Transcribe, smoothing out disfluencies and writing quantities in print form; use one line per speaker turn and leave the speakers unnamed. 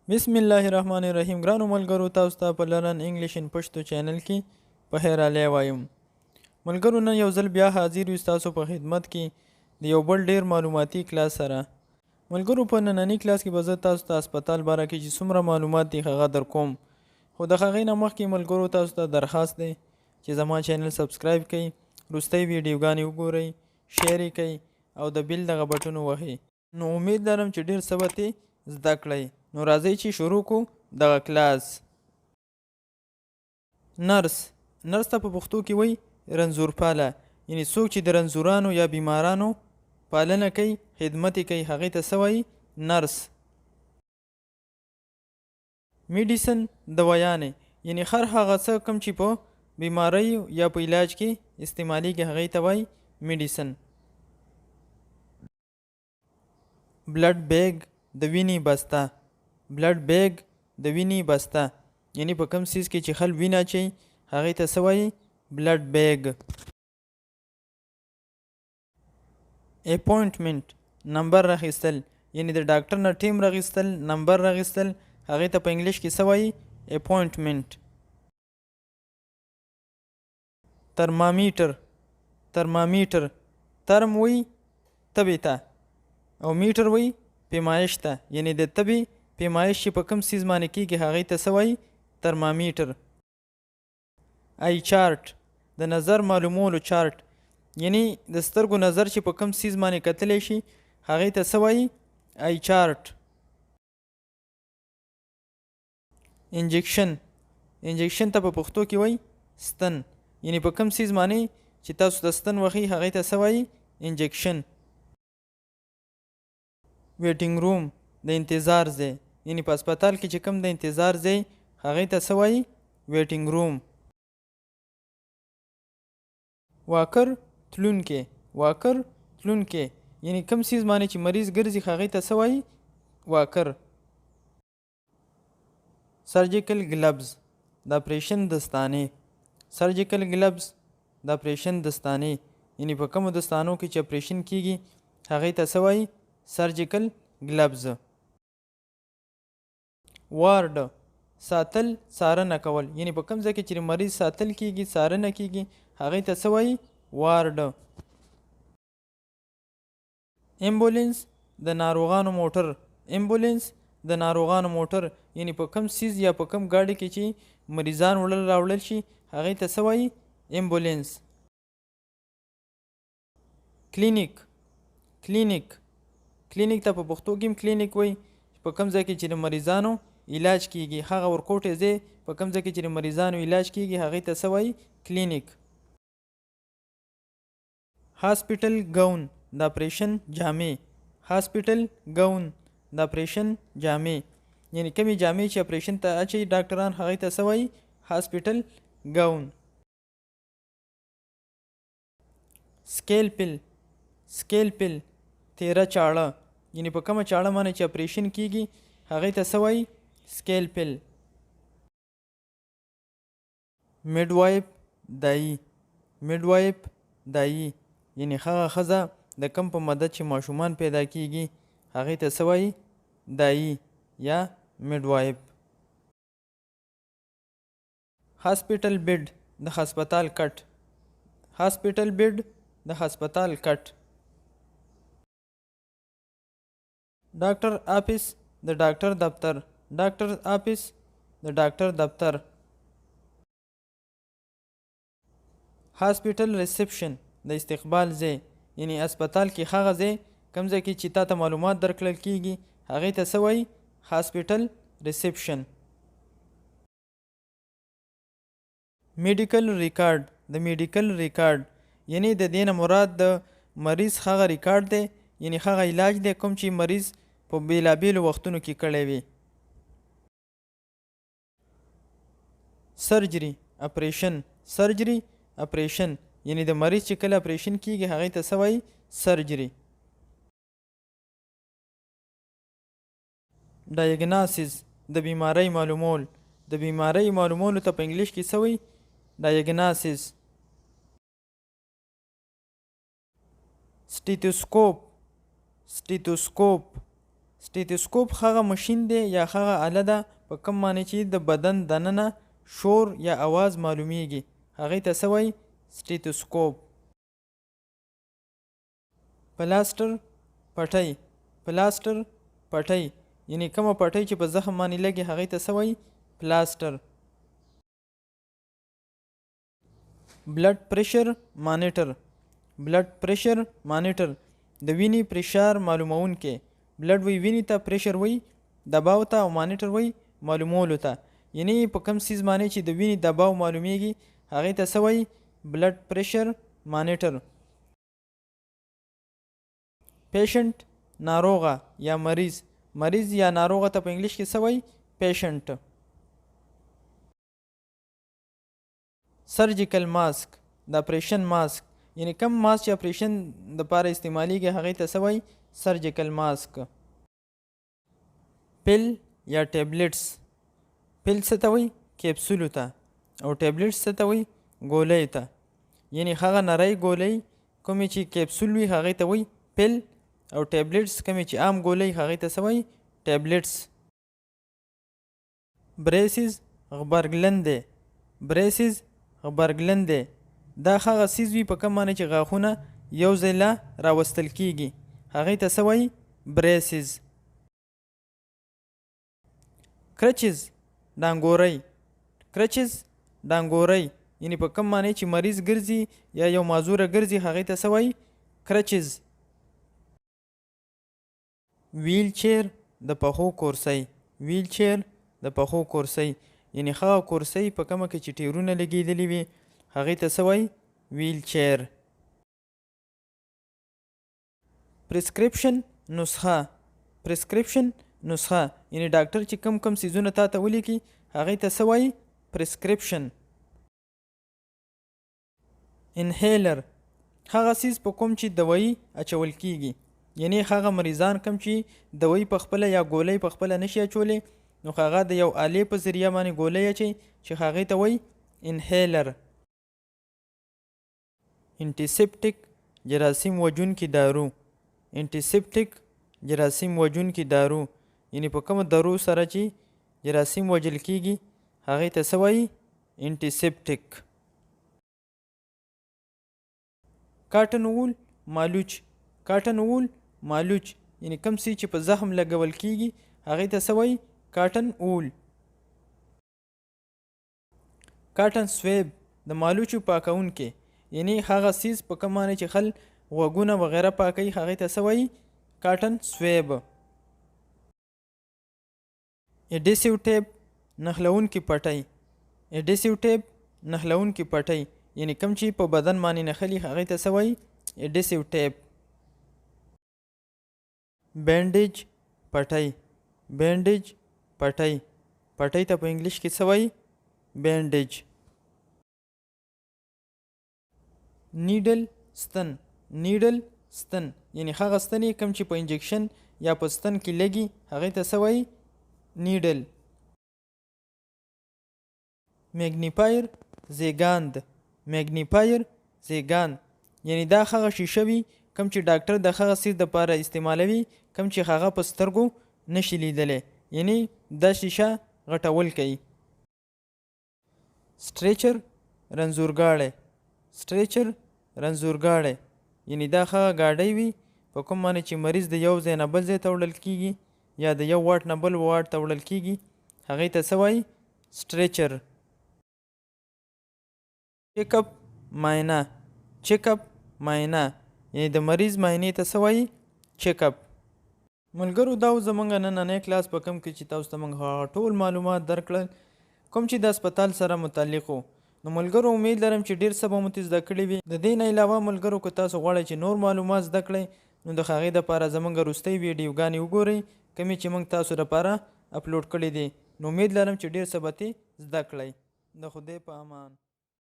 بسم الله الرحمن الرحیم. ګرانو ملګرو، تاسو ته په لرن انګلیش ان پښتو چینل کې په خیر راغلی وایم. ملګرو، نن یو ځل بیا حاضر یو ستاسو په خدمت کې د یو بل ډیر معلوماتي کلاس سره. ملګرو، په نننی کلاس کې به زه تاسو ته هسپتال باره کې چې څومره معلومات دي هغه در کوم، خو د هغې نه مخکې ملګرو تاسو ته درخواست دی چې زما چینل سبسکرایب کړئ، وروستۍ ویډیوګانې وګورئ، شیر یې کړئ او د بیل دغه بټن ووهئ. نو امید لرم چې ډیر څه به ترې زده کړئ. نو راځئ چې شروع کو دغه کلاس. نرس ته په پښتو کې وایي رنځورپاله، یعنی څوک چې د رنځورانو یا بیمارانو پالنه کوي، خدمت یې کوي، هغې ته څه وایي؟ نرس. میډیسن دوايانې، یعنی هر هغه څه کوم چې په بیماری یا په علاج کې استعمالیږي هغې ته وایي میډیسن. بلډ بیگ د وینې بسته، بلډ بیگ د وینې بسته، یعنی په کوم سیز کې چې خل وینه اچوي هغې ته څه وایي؟ بلډ بیگ. اپوینټمنټ نمبر راخیستل، یعنی د ډاکټر نه ټیم راخیستل، نمبر راخیستل، هغې ته په انګلیش کې څه وایي؟ اپوینټمنټ. ترمامیټر ترم وایي تبې ته او میټر وایي پیمایش ته، یعنی د تبې پیمایش چې په کوم سیز باندې کېږي هغې ته څه وایي؟ ترمامیټر. آی چارټ د نظر معلومولو چارټ، یعنی د سترګو نظر چې په کوم سیز باندې کتلی شي هغې ته څه وایي؟ آی چارټ. انجکشن ته په پښتو کې وایي ستن، یعنی په کوم سیز باندې چې تاسو د ستن وهئ هغې ته څه وایي؟ انجکشن. ویټینګ روم د انتظار ځای، یعنی په هسپتال کې چې کوم د انتظار ځای هغې ته څه وایي؟ ویټینګ روم. واکر تلونکی، یعنی کوم سیز باندې چې مریض ګرځي هغې ته څه وایي؟ واکر. سرجیکل ګلبز د اپریشن دستانې، سرجیکل ګلبز د اپریشن دستانې، یعنی په کومو دستانو کې چې اپریشن کیږي هغې ته څه وایي؟ سرجیکل ګلبز. وارډ ساتل، څارنه کول، یعنی په کوم ځای کې چې مریض ساتل کیږي، څارنه کیږي هغې ته څه وایي؟ وارډ. امبولینس د ناروغانو موټر، امبولینس د ناروغانو موټر، یعنی په کوم سیز یا په کوم ګاډي کې چې مریضان وړل راوړل شي هغې ته څه وایي؟ امبولینس. کلینیک ته په پښتو کې هم کلینیک وایي، په کوم ځای کې چې د مریضانو علاج کیږي، هغه ورکوټی ځای په کوم ځای کې چې د مریضانو علاج کیږي هغې ته څه وایي؟ کلینیک. هاسپیټل ګاون د اپریشن جامې، هاسپیټل ګاون د اپریشن جامې، یعنی کومې جامې چې اپریشن ته اچوي ډاکټران هغې ته څه وایي؟ هاسپیټل ګاون. سکیلپل تیره چاړه، یعنی په کومه چاړه باندې چې اپریشن کیږي هغې ته څه وایي؟ سکیلپل. میډوایپ دایي، یعنی هغه ښځه د کوم په مدد چې ماشومان پیدا کیږي هغې ته څه وایي؟ دایي یا میډوایپ. هاسپیټل بیډ د هسپتال کټ، هاسپیټل بیډ د هسپتال کټ. ډاکټر آفیس د ډاکټر دفتر، ډاکټر آفیس د ډاکټر دفتر. هاسپیټل ریسپشن د استقبال ځای، یعنی هسپتال کې هغه ځای کوم ځای کې چې تا ته معلومات درکړل کیږي هغې ته څه وایي؟ هاسپیټل ریسپشن. میډیکل ریکارډ د میډیکل ریکارډ، یعنی د دې نه مراد د مریض هغه ریکارډ دی، یعنی هغه علاج دی کوم چې مریض په بیلابیلو وختونو کې کړی وي. سرجري اپریشن، یعنی د مریض چې کله اپریشن کیږي هغې ته څه وایي؟ سرجري. ډایګناسیس د بیماری معلومول، د بیماری معلومولو ته په انګلیش کې څه وایي؟ ډایګناسیس. سټیتوسکوپ سټیتوسکوپ هغه ماشین دی یا هغه آله ده په کوم معنی چې د بدن دننه شور یا आवाज معلومیږي هغې ته څه وایي سټیتوسکوپ. پلاستر پټۍ پلاستر پټۍ یعنی کومه پټۍ چې په زخم باندې لګي هغې ته څه وایي پلاستر. بلډ پریشر مانیټر بلډ پریشر مانیټر د وینې پریشر معلومونکی. بلډ وی وینې ته پریشر وی دباو ته او مانیټر وی معلومولو ته یعنی په کم سیز باندې چې د وینې دباو معلومیږي هغې ته څه وایي بلډ پریشر مانیټر. پیشنټ ناروغه یا مریض یا ناروغه ته په انګلیش کې څه وایي پیشنټ. سرجیکل ماسک د اپریشن ماسک یعنی کم ماسک چې اپریشن دپاره استعمالیږي هغې ته څه وایي سرجیکل ماسک. پیل یا ټیبلیټس پیل څه ته وایي کیپسولو ته او ټیبلیټس څه ته وایي ګولیو ته یعنی هغه نری ګولۍ کومې چې کیپسول وي هغې ته وایي پیل او ټیبلیټس کومې چې عام ګولۍ هغې ته څه وایي ټیبلیټس. بریسز غبرګلندې بریسز غبرګلندې دا هغه څیز وي په کوم معنی چې غاښونه یو ځای له راوستل کیږي هغې ته څه وایي بریسز. کرچز ډانګورۍ یعنی په کوم معنی چې مریض ګرځي یا یو معذوره ګرځي هغې ته څه وایي کرچز. ویل چیر د پښو کورسۍ ویل چیر د پښو کورسۍ یعنی هغه کورسۍ په کومه کې چې ټیرونه لګېدلي وي هغې ته څه وایي ویل چیر. پرسکریپشن نسخه یعنی ډاکټر چې کم سیزونه تا ته ولیکي هغې ته څه وایي پرسکریپشن. انهیلر هغه سیز په کوم چې دوایي اچول کیږي یعنی هغه مریضان کم چې دوایي په خپله یا ګولۍ په خپله نشي اچولی نو هغه د یو آلې په ذریعه باندې ګولۍ اچوي چې هغې ته وایي انهیلر. انټیسپټیک جراثیم وژونکي دارو انټیسپټیک جراثیم وژونکي دارو یعنی په کومه دارو سره چې جراثیم وژل کیږي هغې ته څه وایي انټیسپټیک. کاټن وول مالوچ یعنی کم څه چې په زخم لګول کیږي هغې ته څه وایي کاټن وول. کاټن سویب د مالوچو پاکونکی یعنی هغه سیز په کوم معنی چې خل غوږونه وغیره پاکوي هغې ته څه وایي کاټن سویب. اډیسیو ټیپ نښلونکي پټۍ یعنی کم چې په بدن باندې نښلي هغې ته څه وایي اډیسیو ټیپ. بینډیج پټۍ ته په انګلیش کې څه وایي بینډیج. نیډل ستن یعنی هغه ستنې کم چې په انجکشن یا په ستن کې لګي هغې ته څه وایي نیډل. میګنیفایر زیګاند یعنی دا هغه شیشه وي کم چې ډاکټر د هغه سیز دپاره استعمالوي کم چې هغه په سترګو نشي لیدلی یعنی دا شیشه غټول کوي. سټریچر رنځورګاړی یعنی دا هغه ګاډۍ وي په کوم باندې چې مریض د یو ځای نه بل ځای ته وړل کیږي یا د یو واټ نه بل واټ ته وړل کیږي هغې ته څه وایي سټریچر. چیک اپ معاینه یعنی د مریض معاینې ته څه وایي چیک اپ. ملګرو دا زموږ نننی کلاس په کوم کې چې تاسو ته موږ ټول معلومات درکړل کوم چې د هسپتال سره متعلق وو. نو ملګرو امید لرم چې ډېر څه به مو زده کړي وي. د دې نه علاوه ملګرو که تاسو غواړئ چې نور معلومات زده کړئ نو د هغې دپاره زموږ وروستۍ ویډیوګانې وګورئ کومې چې موږ تاسو دپاره اپلوډ کړي دي. نو امید لرم چې ډېر څه به ترې زده کړئ. د خدای په امان.